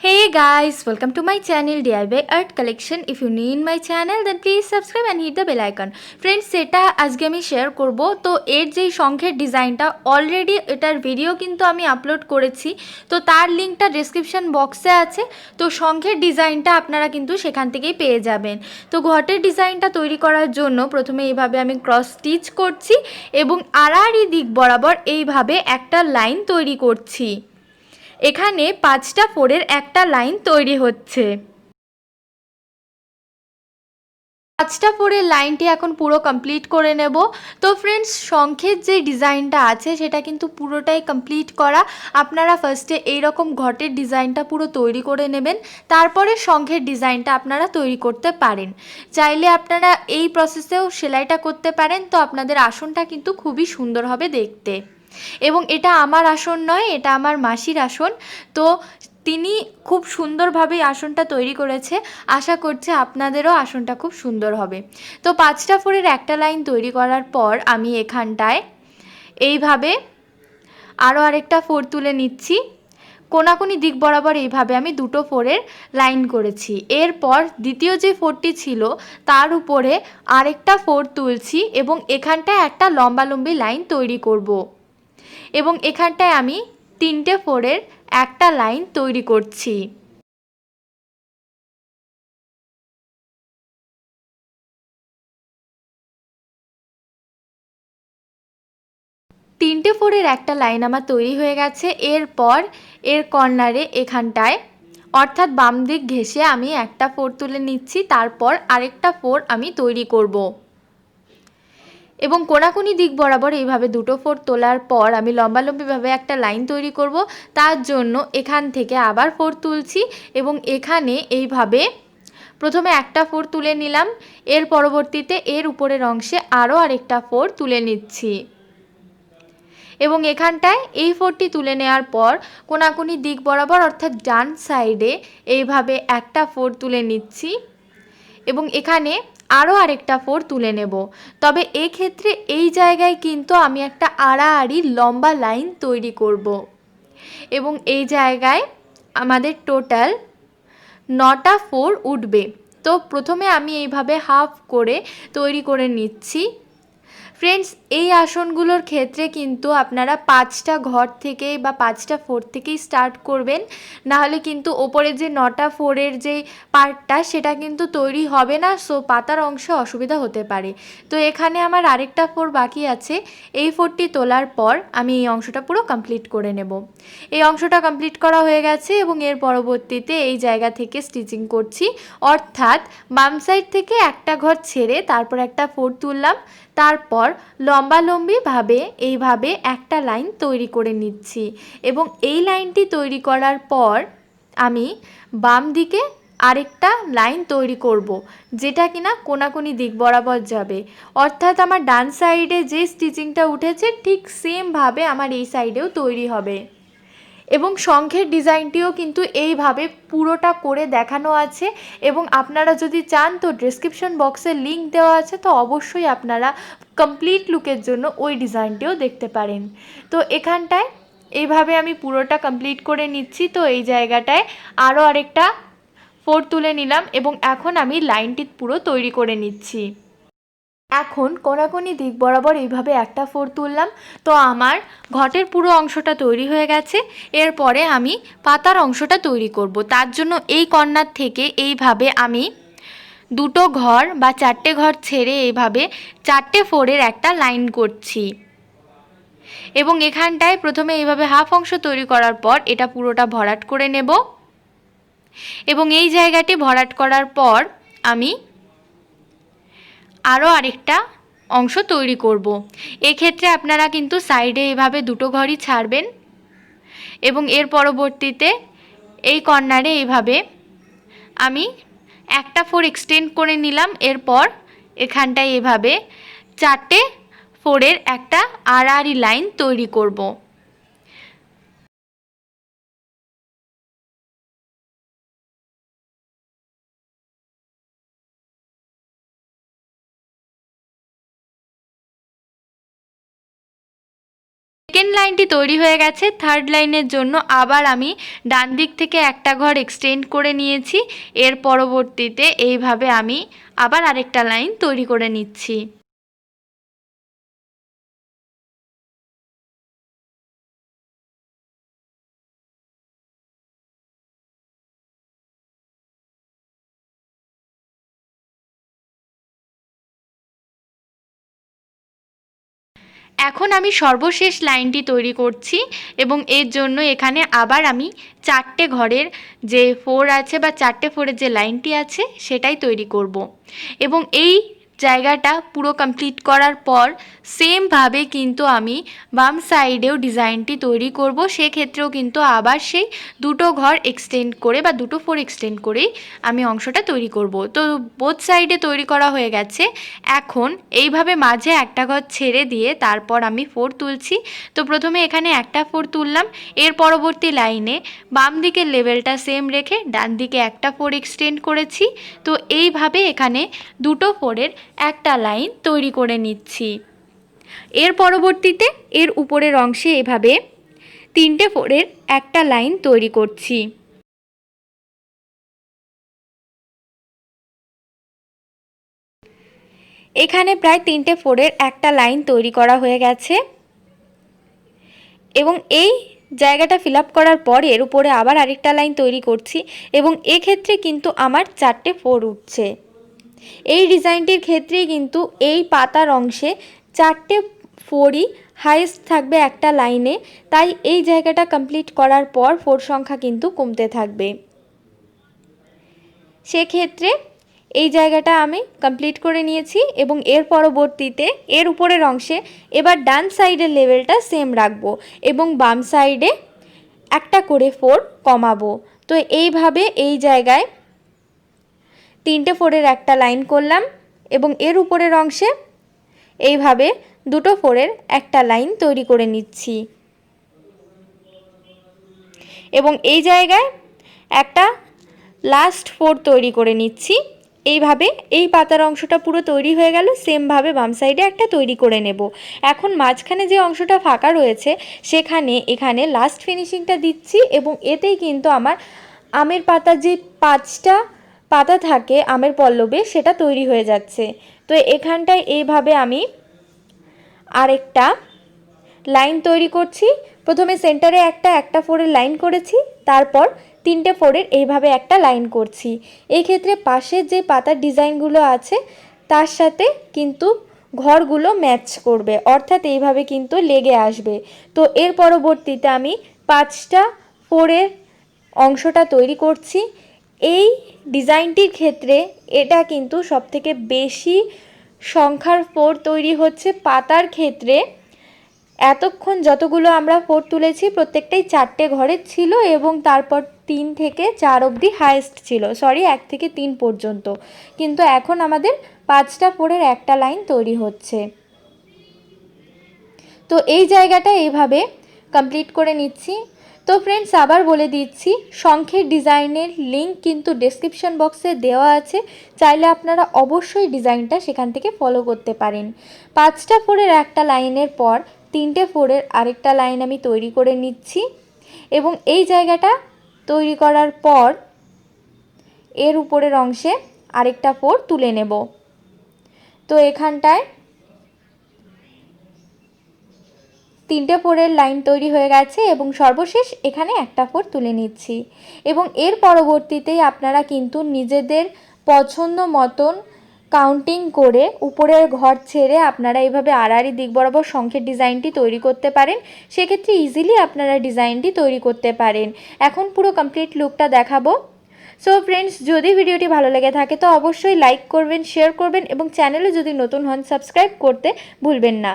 Hey guys, welcome to my channel DIY Art Collection. If you're new in my channel then please subscribe and hit the bell icon. Friends, সেটা আজকে আমি share করব। তো এর যেই শঙ্খের ডিজাইনটা already এটার ভিডিও কিন্তু আমি আপলোড করেছি, তো তার লিঙ্কটা ডেসক্রিপশন বক্সে আছে। তো শঙ্খের ডিজাইনটা আপনারা কিন্তু সেখান থেকেই পেয়ে যাবেন। তো ঘটের ডিজাইনটা তৈরি করার জন্য প্রথমে এইভাবে আমি ক্রস স্টিচ করছি এবং আড়াআড়ি দিক বরাবর এইভাবে একটা লাইন তৈরি করছি। এখানে 5টা ফোরের একটা লাইন তৈরি হচ্ছে। 5টা ফোরের লাইনটি এখন পুরো কমপ্লিট করে নেব। তো ফ্রেন্ডস, শঙ্খের যে ডিজাইনটা আছে সেটা কিন্তু পুরোটাই কমপ্লিট করা। আপনারা ফার্স্টে এইরকম ঘটের ডিজাইনটা পুরো তৈরি করে নেবেন, তারপরে শঙ্খের ডিজাইনটা আপনারা তৈরি করতে পারেন। চাইলে আপনারা এই প্রসেসেও সেলাইটা করতে পারেন। তো আপনাদের আসনটা কিন্তু খুবই সুন্দর হবে দেখতে। এবং এটা আমার আসন নয়, এটা আমার মাসির আসন। তো তিনি খুব সুন্দরভাবে আসনটা তৈরি করেছে। আশা করছি আপনাদেরও আসনটা খুব সুন্দর হবে। তো 5টা ফোরের একটা লাইন তৈরি করার পর আমি এখানটায় এইভাবে আরও আরেকটা ফোর তুলে নিচ্ছি। কোনাকুনি দিক বরাবর এইভাবে আমি দুটো ফোরের লাইন করেছি। এরপর দ্বিতীয় যে ফোরটি ছিল তার উপরে আরেকটা ফোর তুলছি এবং এখানটায় একটা লম্বালম্বি লাইন তৈরি করব। এবং এখানটায় আমি 3টে ফোরের একটা লাইন তৈরি করছি। তিনটে ফোরের একটা লাইন আমার তৈরি হয়ে গেছে। এরপর এর কর্নারে এখানটায় অর্থাৎ বাম দিক ঘেঁষে আমি একটা ফোর তুলে নিচ্ছি, তারপর আরেকটা ফোর আমি তৈরি করব। এবং কোনাকুনি দিক বরাবর এইভাবে দুটো ফোর তোলার পর আমি লম্বালম্বিভাবে একটা লাইন তৈরি করব। তার জন্য এখান থেকে আবার ফোর তুলছি এবং এখানে এইভাবে প্রথমে একটা ফোর তুলে নিলাম। এর পরবর্তীতে এর উপরের অংশে আরও আরেকটা ফোর তুলে নিচ্ছি এবং এখানটায় এই ফোরটি তুলে নেওয়ার পর কোনাকুনি দিক বরাবর অর্থাৎ ডান সাইডে এইভাবে একটা ফোর তুলে নিচ্ছি এবং এখানে আরও আরেকটা ফোর তুলে নেব। তবে এক্ষেত্রে এই জায়গায় কিন্তু আমি একটা আড়াআড়ি লম্বা লাইন তৈরি করব এবং এই জায়গায় আমাদের টোটাল 9টা ফোর উঠবে। তো প্রথমে আমি এইভাবে হাফ করে তৈরি করে নিচ্ছি। ফ্রেন্ডস, এই আসনগুলোর ক্ষেত্রে কিন্তু আপনারা 5টা ঘর থেকে বা 5টা ফোর থেকেই স্টার্ট করবেন, নাহলে কিন্তু ওপরে যে 9টা ফোরের যে পার্টটা সেটা কিন্তু তৈরি হবে না। সো পাতার অংশে অসুবিধা হতে পারে। তো এখানে আমার আরেকটা ফোর বাকি আছে। এই ফোরটি তোলার পর আমি এই অংশটা পুরো কমপ্লিট করে নেব। এই অংশটা কমপ্লিট করা হয়ে গেছে এবং এর পরবর্তীতে এই জায়গা থেকে স্টিচিং করছি। অর্থাৎ বাম সাইড থেকে একটা ঘর ছেড়ে তারপর একটা ফোর তুললাম, তারপর লম্বালম্বিভাবে এইভাবে একটা লাইন তৈরি করে নিচ্ছি এবং এই লাইনটি তৈরি করার পর আমি বাম দিকে আরেকটা লাইন তৈরি করব, যেটা কিনা কোনাকুনি দিক বরাবর যাবে। অর্থাৎ আমার ডান সাইডে যে স্টিচিংটা উঠেছে ঠিক সেমভাবে আমার এই সাইডেও তৈরি হবে। এবং শঙ্খের ডিজাইনটিও কিন্তু এইভাবে পুরোটা করে দেখানো আছে এবং আপনারা যদি চান তো ডেসক্রিপশন বক্সে লিঙ্ক দেওয়া আছে, তো অবশ্যই আপনারা কমপ্লিট লুকের জন্য ওই ডিজাইনটিও দেখতে পারেন। তো এখানটায় এইভাবে আমি পুরোটা কমপ্লিট করে নিচ্ছি। তো এই জায়গাটায় আরও আরেকটা ফোর তুলে নিলাম এবং এখন আমি লাইনটি পুরো তৈরি করে নিচ্ছি। এখন কোনাকুনি দিক বরাবর এইভাবে একটা ফোর তুললাম। তো আমার ঘটের পুরো অংশটা তৈরি হয়ে গেছে। এরপরে আমি পাতার অংশটা তৈরি করব। তার জন্য এই কর্নার থেকে এইভাবে আমি দুটো ঘর বা 4টে ঘর ছেড়ে এইভাবে 4টে ফোরের একটা লাইন করছি এবং এখানটায় প্রথমে এইভাবে হাফ অংশ তৈরি করার পর এটা পুরোটা ভরাট করে নেব এবং এই জায়গাটি ভরাট করার পর আমি আরও আরেকটা অংশ তৈরি করব। এক্ষেত্রে আপনারা কিন্তু সাইডে এভাবে দুটো ঘরই ছাড়বেন এবং এর পরবর্তীতে এই কর্নারে এইভাবে আমি একটা ফোর এক্সটেন্ড করে নিলাম। এরপর এখানটায় এভাবে 4টে ফোরের একটা আড়াআড়ি লাইন তৈরি করব। সেকেন্ড লাইনটি তৈরি হয়ে গেছে। থার্ড লাইনের জন্য আবার আমি ডান দিক থেকে একটা ঘর এক্সটেন্ড করে নিয়েছি। এর পরবর্তীতে এইভাবে আমি আবার আরেকটা লাইন তৈরি করে নিচ্ছি। এখন আমি সর্বশেষ লাইনটি তৈরি করছি এবং এর জন্য এখানে আবার আমি 4টে ঘরের যে 4 আছে বা 4টে 4-এর যে লাইনটি আছে সেটাই তৈরি করব এবং এই জায়গাটা পুরো কমপ্লিট করার পর সেমভাবে কিন্তু আমি বাম সাইডেও ডিজাইনটি তৈরি করব। সেক্ষেত্রেও কিন্তু আবার সেই দুটো ঘর এক্সটেন্ড করে বা দুটো 4 এক্সটেন্ড করেই আমি অংশটা তৈরি করব। তো বোথ সাইডে তৈরি করা হয়ে গেছে। এখন এইভাবে মাঝে একটা ঘর ছেড়ে দিয়ে তারপর আমি 4 তুলছি। তো প্রথমে এখানে একটা 4 তুললাম। এর পরবর্তী লাইনে বাম দিকের লেভেলটা সেম রেখে ডান দিকে একটা 4 এক্সটেন্ড করেছি। তো এইভাবে এখানে দুটো 4-এর একটা লাইন তৈরি করে নিচ্ছি। এর পরবর্তীতে এর উপরের অংশে এভাবে 3টে 4-এর একটা লাইন তৈরি করছি। এখানে প্রায় 3টে 4-এর একটা লাইন তৈরি করা হয়ে গেছে এবং এই জায়গাটা ফিল আপ করার পর এর উপরে আবার আরেকটা লাইন তৈরি করছি এবং এক্ষেত্রে কিন্তু আমার 4টে 4 উঠছে। এই ডিজাইনটির ক্ষেত্রেই কিন্তু এই পাতার অংশে 4টে 4ই হাইস্ট থাকবে একটা লাইনে, তাই এই জায়গাটা কমপ্লিট করার পর 4 সংখ্যা কিন্তু কমতে থাকবে। সেক্ষেত্রে এই জায়গাটা আমি কমপ্লিট করে নিয়েছি এবং এর পরবর্তীতে এর উপরের অংশে এবার ডান সাইডের লেভেলটা সেম রাখবো এবং বাম সাইডে একটা করে 4 কমাবো। তো এইভাবে এই জায়গায় 3টে 4-এর একটা লাইন করলাম এবং এর উপরের অংশে এইভাবে দুটো 4-এর একটা লাইন তৈরি করে নিচ্ছি এবং এই জায়গায় একটা লাস্ট 4 তৈরি করে নিচ্ছি। এইভাবে এই পাতার অংশটা পুরো তৈরি হয়ে গেল। সেমভাবে বাম সাইডে একটা তৈরি করে নেব। এখন মাঝখানে যে অংশটা ফাঁকা রয়েছে সেখানে এখানে লাস্ট ফিনিশিংটা দিচ্ছি এবং এতেই কিন্তু আমার আমের পাতার যে 5টা পাতা থাকে আমের পল্লবে সেটা তৈরি হয়ে যাচ্ছে। তো এখানটায় এইভাবে আমি আরেকটা লাইন তৈরি করছি। প্রথমে সেন্টারে একটা 4-এর লাইন করেছি, তারপর 3টে 4-এর এইভাবে একটা লাইন করছি। এই ক্ষেত্রে পাশের যে পাতার ডিজাইনগুলো আছে তার সাথে কিন্তু ঘরগুলো ম্যাচ করবে, অর্থাৎ এইভাবে কিন্তু লেগে আসবে। তো এর পরবর্তীতে আমি 5টা 4-এর অংশটা তৈরি করছি। এই ডিজাইনটির ক্ষেত্রে এটা কিন্তু সবথেকে বেশি সংখ্যার 4 তৈরি হচ্ছে পাতার ক্ষেত্রে। এতক্ষণ যতগুলো আমরা 4 তুলেছি প্রত্যেকটাই 4টে ঘরের ছিল এবং তারপর 3 থেকে 4 অবধি হাইয়েস্ট ছিল, 1 থেকে 3 পর্যন্ত। কিন্তু এখন আমাদের 5টা 4-এর একটা লাইন তৈরি হচ্ছে। তো এই জায়গাটা এইভাবে কমপ্লিট করে নিচ্ছি। তো ফ্রেন্ডস আবার বলে দিচ্ছি, শঙ্খের ডিজাইনের লিঙ্ক কিন্তু ডেসক্রিপশন বক্সে দেওয়া আছে, চাইলে আপনারা অবশ্যই ডিজাইনটা সেখান থেকে ফলো করতে পারেন। 5টা 4-এর একটা লাইনের পর 3টে 4-এর আরেকটা লাইন আমি তৈরি করে নিচ্ছি এবং এই জায়গাটা তৈরি করার পর এর উপরের অংশে আরেকটা 4 তুলে নেব। তো এখানটায় 3টে 4-এর লাইন তৈরি হয়ে গেছে এবং সর্বশেষ এখানে একটা 4 তুলে নিচ্ছি এবং এর পরবর্তীতেই আপনারা কিন্তু নিজেদের পছন্দ মতন কাউন্টিং করে উপরের ঘর ছেড়ে আপনারা এইভাবে আড়াআড়ি দিক বরাবর শঙ্খের ডিজাইনটি তৈরি করতে পারেন। সেক্ষেত্রে ইজিলি আপনারা ডিজাইনটি তৈরি করতে পারেন। এখন পুরো কমপ্লিট লুকটা দেখাবো। সো ফ্রেন্ডস, যদি ভিডিওটি ভালো লেগে থাকে তো অবশ্যই লাইক করবেন, শেয়ার করবেন এবং চ্যানেলে যদি নতুন হন সাবস্ক্রাইব করতে ভুলবেন না।